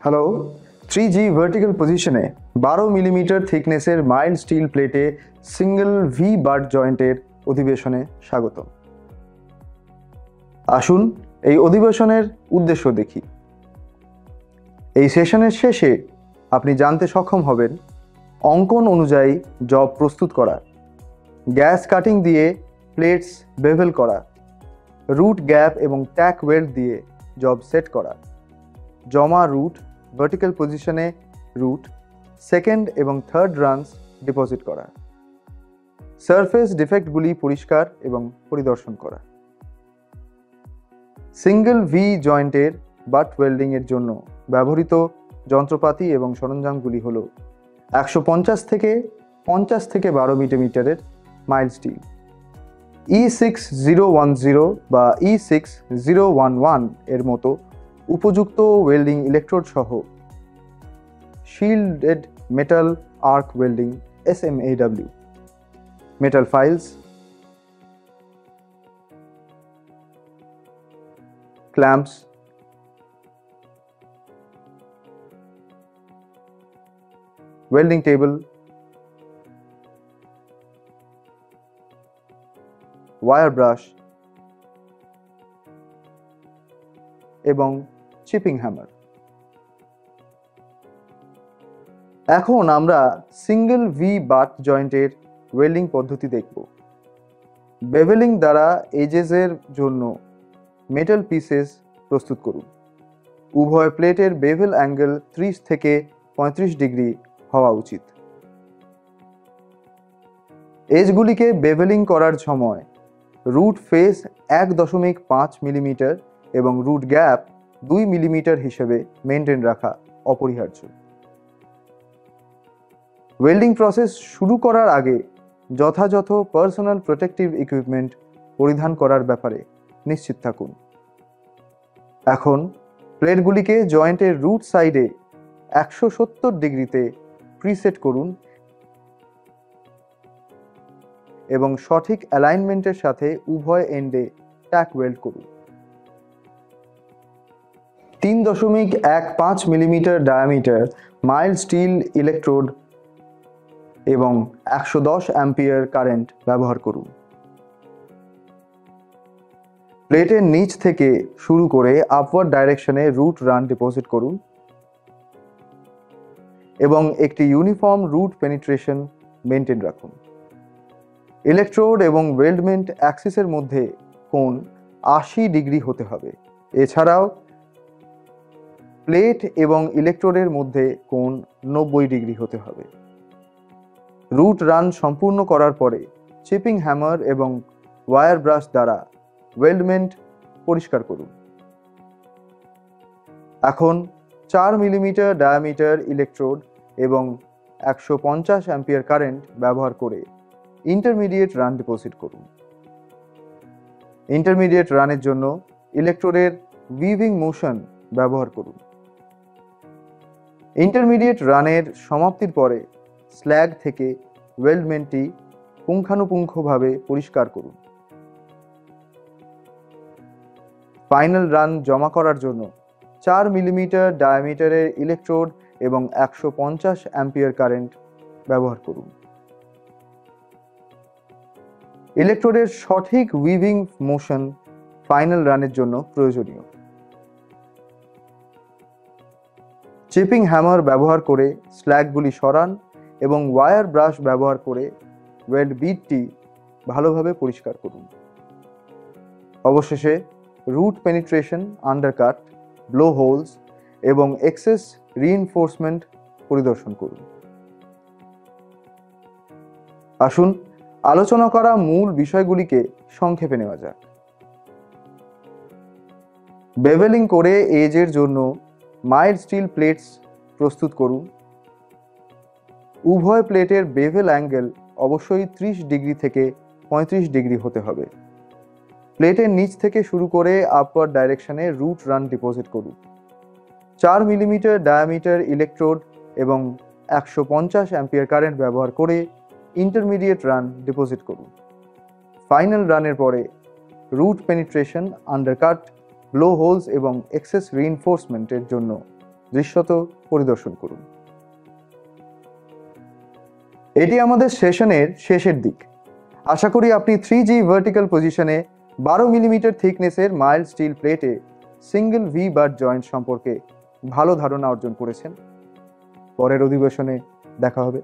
Hello, 3G vertical পজিশনে 12 millimetre থিকনেসের mild still প্লেটে single V butt জয়েন্টের অধিবেশনে স্বাগত। আসুন এই অধিবেশনের উদ্দেশ্য দেখি। এই সেশনের শেষে আপনি জানতে সক্ষম হবেন অঙ্কন অনুযায়ী জব প্রস্তুত করা, গ্যাস কাটিং দিয়ে প্লেটস বেভেল করা, রুট গ্যাপ এবং ট্যাক ওয়েল্ড দিয়ে জব সেট করা, জমা রুট ভার্টিক্যাল পজিশনে রুট সেকেন্ড এবং থার্ড রানস ডিপোজিট করা, সারফেস ডিফেক্টগুলি পরিষ্কার এবং পরিদর্শন করা। সিঙ্গেল ভি জয়েন্টের বাট ওয়েল্ডিংয়ের জন্য ব্যবহৃত যন্ত্রপাতি এবং সরঞ্জামগুলি হল 150 থেকে 12 মিলিমিটারের মাইল্ড স্টিল, E6010 বা E6011 এর মতো উপযুক্ত ওয়েল্ডিং ইলেকট্রোড সহ shielded metal arc welding SMAW, metal files, clamps, welding table, wire brush এবং চিপিং হ্যামার। এখন আমরা সিঙ্গেল ভি বাট জয়েন্টের ওয়েল্ডিং পদ্ধতি দেখব। বেভেলিং দ্বারা এজেসের জন্য মেটাল পিসেস প্রস্তুত করুন। উভয় প্লেটের বেভেল অ্যাঙ্গেল 30 থেকে 35 ডিগ্রি হওয়া উচিত। এজগুলিকে বেভেলিং করার সময় রুট ফেস 1.5 মিলিমিটার এবং রুট গ্যাপ 2 মিলিমিটার হিসেবে মেনটেন রাখা অপরিহার্য। ওয়েল্ডিং প্রসেস শুরু করার আগে যথাযথ পার্সোনাল প্রোটেক্টিভ ইকুইপমেন্ট পরিধান করার ব্যাপারে নিশ্চিত থাকুন। এখন প্লেটগুলিকে জয়েন্টের রুট সাইডে 170 ডিগ্রিতে প্রিসেট করুন এবং সঠিক অ্যালাইনমেন্টের সাথে উভয় এন্ডে ট্যাক ওয়েল্ড করুন। 3.15 millimetre diameter mild still electrode এবং 110 অ্যাম্পিয়ার কারেন্ট ব্যবহার করুন। প্লেটের নিচ থেকে শুরু করে আপওয়ার্ড ডাইরেকশনে রুট রান ডিপোজিট করুন এবং একটি ইউনিফর্ম রুট পেনিট্রেশন মেনটেন রাখুন। ইলেকট্রোড এবং ওয়েল্ডমেন্ট অ্যাক্সিসের মধ্যে কোণ 80 ডিগ্রি হতে হবে। এছাড়াও প্লেট এবং ইলেকট্রোডের মধ্যে কোণ 90 ডিগ্রি হতে হবে। রুট রান সম্পূর্ণ করার পরে চিপিং হ্যামার এবং ওয়্যার ব্রাশ দ্বারা ওয়েল্ডমেন্ট পরিষ্কার করুন। এখন 4 মিলিমিটার ডায়ামিটার ইলেকট্রোড এবং 150 অ্যাম্পিয়ার কারেন্ট ব্যবহার করে ইন্টারমিডিয়েট রান ডিপোজিট করুন। ইন্টারমিডিয়েট রানের জন্য ইলেকট্রোডের উইভিং মোশন ব্যবহার করুন। ইন্টারমিডিয়েট রানের সমাপ্তির পরে স্ল্যাগ থেকে ওয়েল্ডমেন্টটি পুঙ্খানুপুঙ্খভাবে পরিষ্কার করুন। ফাইনাল রান জমা করার জন্য 4 মিলিমিটার ডায়ামিটারের ইলেকট্রোড এবং 150 অ্যাম্পিয়ার কারেন্ট ব্যবহার করুন। ইলেকট্রোডের সঠিক উইভিং মোশন ফাইনাল রানের জন্য প্রয়োজনীয়। চিপিং হ্যামার ব্যবহার করে স্ল্যাগগুলি সরান এবং ওয়্যার ব্রাশ ব্যবহার করে ওয়েল্ড বিটটি ভালোভাবে পরিষ্কার করুন। অবশেষে root penetration, undercut, blow holes এবং এক্সেস রিইনফোর্সমেন্ট পরিদর্শন করুন। আসুন আলোচনা করা মূল বিষয়গুলিকে সংক্ষেপে নেওয়া যাক। বেভেলিং করে এজের জন্য মাইল্ড স্টিল প্লেটস প্রস্তুত করুন। উভয় প্লেটের বেভেল অ্যাঙ্গেল অবশ্যই 30 ডিগ্রি থেকে 35 ডিগ্রি হতে হবে। প্লেটের নিচ থেকে শুরু করে আপওয়ার্ড ডাইরেকশনে রুট রান ডিপোজিট করুন। 4 মিলিমিটার ডায়ামিটার ইলেকট্রোড এবং 150 অ্যাম্পিয়ার কারেন্ট ব্যবহার করে ইন্টারমিডিয়েট রান ডিপোজিট করুন। ফাইনাল রানের পরে root penetration, undercut, blow holes এবং এক্সেস রিইনফোর্সমেন্টের জন্য দৃশ্যত পরিদর্শন করুন। এটি আমাদের সেশনের শেষের দিক। আশা করি আপনি 3G ভার্টিক্যাল পজিশনে 12 মিলিমিটার থিকনেসের মাইল্ড স্টিল প্লেটে সিঙ্গেল ভি বাট জয়েন্ট সম্পর্কে ভালো ধারণা অর্জন করেছেন। পরের অধিবেশনে দেখা হবে।